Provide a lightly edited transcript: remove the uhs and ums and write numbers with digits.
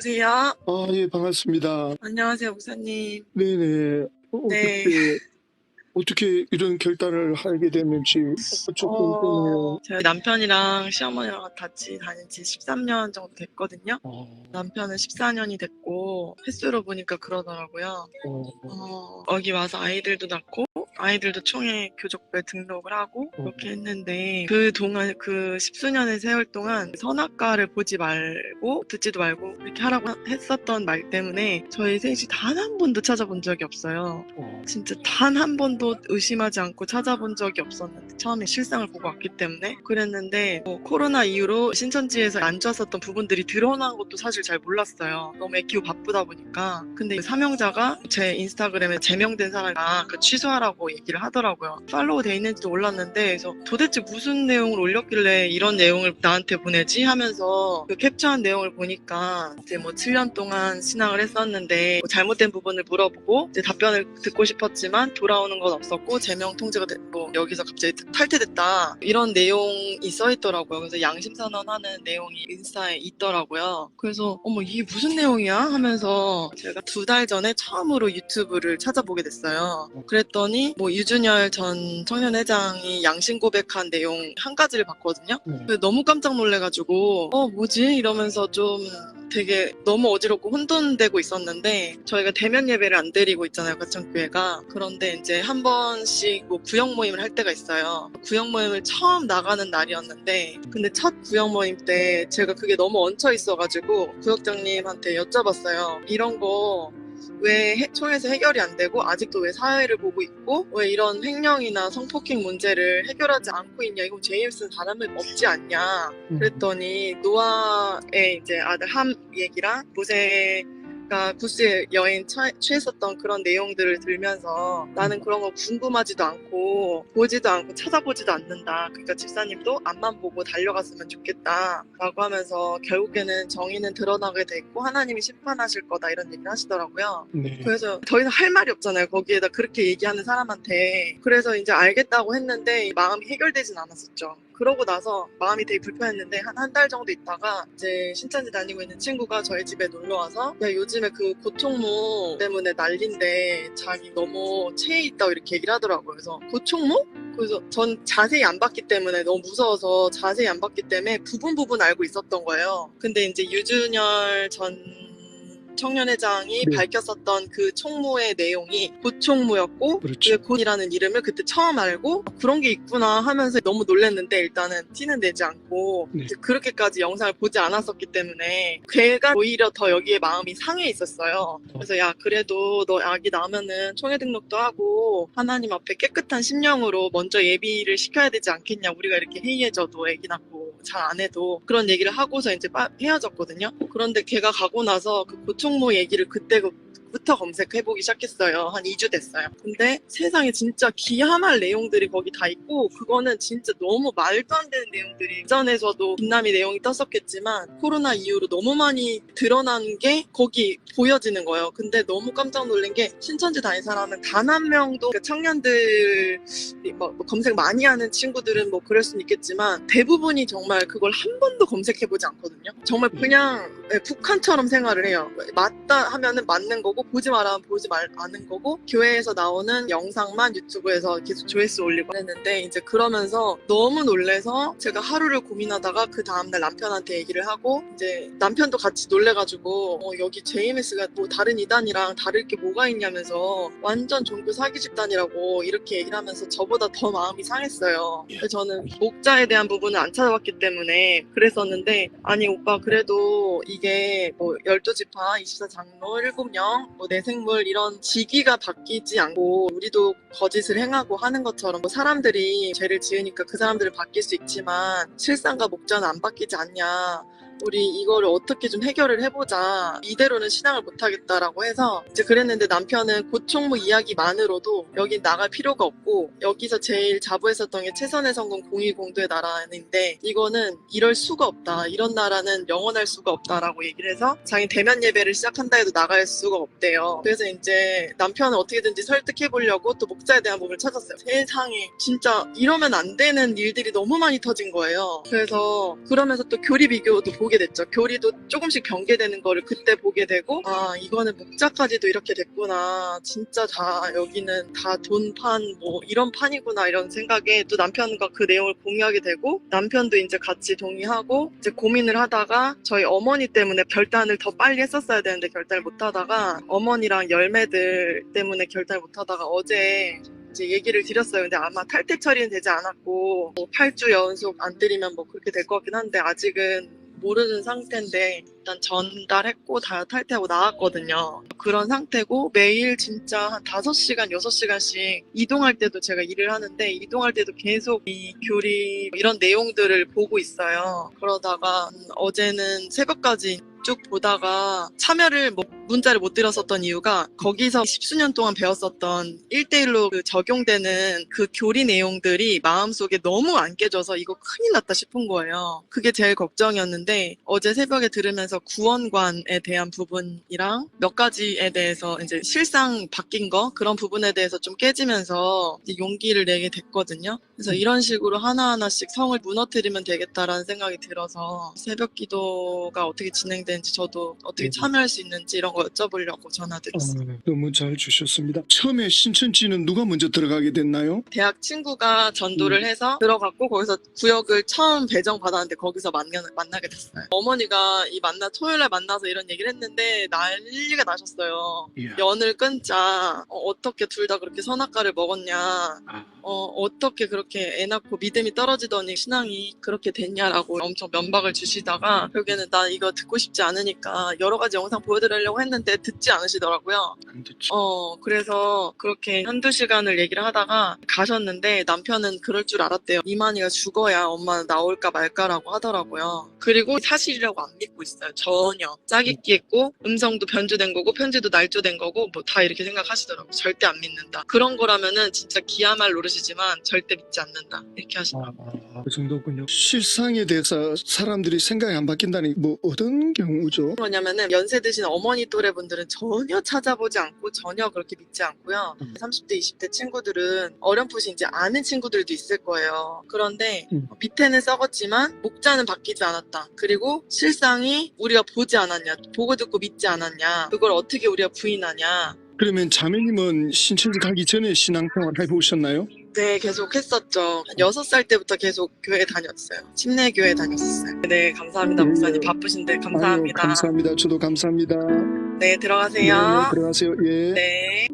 여보세요? 예, 반갑습니다. 안녕하세요, 목사님. 네네. 네. 어떻게 이런 결단을 하게 됐는지 좀 궁금해요. 제가 남편이랑 시어머니랑 같이 다닌 지 13년 정도 됐거든요. 어, 남편은 14년이 됐고, 횟수로 보니까 그러더라고요. 여기 와서 아이들도 낳고, 아이들도 총회 교족부에 등록을 하고, 그렇게 했는데, 그동안 그 십수년의 세월 동안 선악과를 보지 말고, 듣지도 말고, 이렇게 하라고 했었던 말 때문에, 저희 셋이 단 한 번도 찾아본 적이 없어요. 진짜 단 한 번도 의심하지 않고 찾아본 적이 없었는데 처음에 실상을 보고 왔기 때문에 그랬는데 코로나 이후로 신천지에서 안 좋았었던 부분들이 드러난 것도 사실 잘 몰랐어요. 너무 애끼고 바쁘다 보니까. 근데 사명자가 제 인스타그램에 제명된 사람이 그 취소하라고 얘기를 하더라고요. 팔로우 돼 있는지도 몰랐는데 그래서 도대체 무슨 내용을 올렸길래 이런 내용을 나한테 보내지 하면서 그 캡처한 내용을 보니까 이제 7년 동안 신앙을 했었는데 잘못된 부분을 물어보고 이제 답변을 듣고 싶었지만 돌아오는 건 없었고 제명 통제가 여기서 갑자기 탈퇴됐다 이런 내용이 써있더라고요. 그래서 양심선언하는 내용이 인스타에 있더라고요. 그래서 이게 무슨 내용이야 하면서 제가 2달 전에 처음으로 유튜브를 찾아보게 됐어요. 그랬더니 유준열 전 청년회장이 양심 고백한 내용 한 가지를 봤거든요. 그래서 너무 깜짝 놀래가지고 뭐지 이러면서 좀 되게 너무 어지럽고 혼돈되고 있었는데 저희가 대면 예배를 안 드리고 있잖아요, 가천교회가. 그런데 이제 한 번씩 구역 모임을 할 때가 있어요. 구역 모임을 처음 나가는 날이었는데 근데 첫 구역 모임 때 제가 그게 너무 얹혀 있어가지고 구역장님한테 여쭤봤어요. 이런 거 왜 총에서 해결이 안 되고 아직도 왜 사회를 보고 있고 왜 이런 횡령이나 성폭행 문제를 해결하지 않고 있냐, 이거 제임스는 사람이 없지 않냐 그랬더니 노아의 이제 아들 함 얘기랑 모세가 구스의 여인 취했었던 그런 내용들을 들면서 나는 그런 거 궁금하지도 않고 보지도 않고 찾아보지도 않는다. 그러니까 집사님도 앞만 보고 달려갔으면 좋겠다 라고 하면서 결국에는 정의는 드러나게 돼 있고 하나님이 심판하실 거다 이런 얘기를 하시더라고요. 네. 그래서 더 이상 할 말이 없잖아요, 거기에다 그렇게 얘기하는 사람한테. 그래서 이제 알겠다고 했는데 마음이 해결되진 않았었죠. 그러고 나서 마음이 되게 불편했는데 한 달 정도 있다가 이제 신천지 다니고 있는 친구가 저희 집에 놀러 와서 야, 요즘에 그 고총무 때문에 난린데 자기 너무 체해 있다고 이렇게 얘기를 하더라고요. 그래서 고총무? 그래서 전 자세히 안 봤기 때문에 너무 무서워서 자세히 안 봤기 때문에 부분 알고 있었던 거예요. 근데 이제 유준열 전 청년회장이 밝혔었던 그 총무의 내용이 고총무였고 그렇죠. 곤이라는 이름을 그때 처음 알고 그런 게 있구나 하면서 너무 놀랐는데 일단은 티는 내지 않고 그렇게까지 영상을 보지 않았었기 때문에 걔가 오히려 더 여기에 마음이 상해 있었어요. 그래서 야, 그래도 너 아기 낳으면은 총회 등록도 하고 하나님 앞에 깨끗한 심령으로 먼저 예비를 시켜야 되지 않겠냐, 우리가 이렇게 해이해져도 아기 낳고 잘 안 해도 그런 얘기를 하고서 이제 헤어졌거든요. 그런데 걔가 가고 나서 그 고총무 얘기를 그때부터 검색해보기 시작했어요. 한 2주 됐어요. 근데 세상에 진짜 기함할 내용들이 거기 다 있고 그거는 진짜 너무 말도 안 되는 내용들이 이전에서도 빛남이 내용이 떴었겠지만 코로나 이후로 너무 많이 드러난 게 거기 보여지는 거예요. 근데 너무 깜짝 놀란 게 신천지 다닌 사람은 단 한 명도 청년들 검색 많이 하는 친구들은 그럴 수는 있겠지만 대부분이 정말 그걸 한 번도 검색해보지 않거든요. 정말 그냥 북한처럼 생활을 해요. 맞다 하면은 맞는 거고 보지 마라 하면 보지 않은 거고 교회에서 나오는 영상만 유튜브에서 계속 조회수 올리고 했는데 이제 그러면서 너무 놀래서 제가 하루를 고민하다가 그 다음날 남편한테 얘기를 하고 이제 남편도 같이 놀래가지고 여기 JMS가 다른 이단이랑 다를 게 뭐가 있냐면서 완전 종교 사기 집단이라고 이렇게 얘기를 하면서 저보다 더 마음이 상했어요. 그래서 저는 목자에 대한 부분을 안 찾아봤기 때문에 그랬었는데 아니 오빠 그래도 이게 12지파 24장로 7명 내생물 이런 직위가 바뀌지 않고 우리도 거짓을 행하고 하는 것처럼 사람들이 죄를 지으니까 그 사람들을 바뀔 수 있지만 실상과 목자는 안 바뀌지 않냐, 우리 이거를 어떻게 좀 해결을 해보자, 이대로는 신앙을 못하겠다라고 해서 이제 그랬는데 남편은 고총무 이야기만으로도 여기 나갈 필요가 없고 여기서 제일 자부했었던 게 최선의 성공 공의공도의 나라인데 이거는 이럴 수가 없다, 이런 나라는 영원할 수가 없다라고 얘기를 해서 자기 대면 예배를 시작한다 해도 나갈 수가 없대요. 그래서 이제 남편은 어떻게든지 설득해보려고 또 목자에 대한 부분을 찾았어요. 세상에 진짜 이러면 안 되는 일들이 너무 많이 터진 거예요. 그래서 그러면서 또 교리 비교도 보게 보게 됐죠. 교리도 조금씩 변개되는 거를 그때 보게 되고, 아, 이거는 목자까지도 이렇게 됐구나. 진짜 다 여기는 다 돈판 뭐 이런 판이구나 이런 생각에 또 남편과 그 내용을 공유하게 되고, 남편도 이제 같이 동의하고 이제 고민을 하다가 저희 어머니 때문에 결단을 더 빨리 했었어야 되는데 결단을 못 하다가 어머니랑 열매들 때문에 결단을 못 하다가 어제 이제 얘기를 드렸어요. 근데 아마 탈퇴 처리는 되지 않았고 뭐 8주 연속 안 드리면 뭐 그렇게 될 것 같긴 한데 아직은 모르는 상태인데 일단 전달했고 다 탈퇴하고 나왔거든요. 그런 상태고 매일 진짜 한 5시간, 6시간씩 이동할 때도 제가 일을 하는데 이동할 때도 계속 이 교리 이런 내용들을 보고 있어요. 그러다가 어제는 새벽까지 쭉 보다가 참여를 문자를 못 드렸었던 이유가 거기서 십수년 동안 배웠었던 1대1로 그 적용되는 그 교리 내용들이 마음속에 너무 안 깨져서 이거 큰일 났다 싶은 거예요. 그게 제일 걱정이었는데 어제 새벽에 들으면서 구원관에 대한 부분이랑 몇 가지에 대해서 이제 실상 바뀐 거 그런 부분에 대해서 좀 깨지면서 이제 용기를 내게 됐거든요. 그래서 이런 식으로 하나하나씩 성을 무너뜨리면 되겠다라는 생각이 들어서 새벽 기도가 어떻게 진행되는지 저도 어떻게 참여할 수 있는지 이런 거 여쭤보려고 전화드렸어요. 너무 잘 주셨습니다. 처음에 신천지는 누가 먼저 들어가게 됐나요? 대학 친구가 전도를 해서 들어갔고 거기서 구역을 처음 배정받았는데 거기서 만나게 됐어요. 어머니가 토요일날 만나서 이런 얘기를 했는데 난리가 나셨어요. 이야. 연을 끊자. 어떻게 둘 다 그렇게 선악과를 먹었냐. 어떻게 그렇게 애 낳고 믿음이 떨어지더니 신앙이 그렇게 됐냐라고 엄청 면박을 주시다가 결국에는 나 이거 듣고 싶지 않으니까 여러 가지 영상 보여드리려고 했는데 듣지 않으시더라고요. 안 듣지. 그래서 그렇게 한두 시간을 얘기를 하다가 가셨는데 남편은 그럴 줄 알았대요. 이만희가 죽어야 엄마는 나올까 말까라고 하더라고요. 그리고 사실이라고 안 믿고 있어요. 전혀. 짜깁기 했고 음성도 변조된 거고 편지도 날조된 거고 뭐 다 이렇게 생각하시더라고요. 절대 안 믿는다. 그런 거라면은 진짜 기야말 노릇이지만 절대 믿지 않는다. 이렇게 하시더라고요. 그 정도군요. 실상에 대해서 사람들이 생각이 안 바뀐다니 뭐 어떤 경우죠? 뭐냐면은 연세 드신 어머니 또래 분들은 전혀 찾아보지 않고 전혀 그렇게 믿지 않고요. 30대, 20대 친구들은 어렴풋이 이제 아는 친구들도 있을 거예요. 그런데 밑에는 썩었지만 목자는 바뀌지 않았다. 그리고 실상이 우리가 보지 않았냐, 보고 듣고 믿지 않았냐, 그걸 어떻게 우리가 부인하냐. 그러면 자매님은 신천지 가기 전에 신앙생활 해보셨나요? 네, 계속 했었죠. 한 6살 때부터 계속 교회 다녔어요. 침례교회 다녔었어요. 네, 감사합니다. 목사님 바쁘신데 감사합니다. 아유, 감사합니다. 저도 감사합니다. 네, 들어가세요. 네, 들어가세요. 예. 네.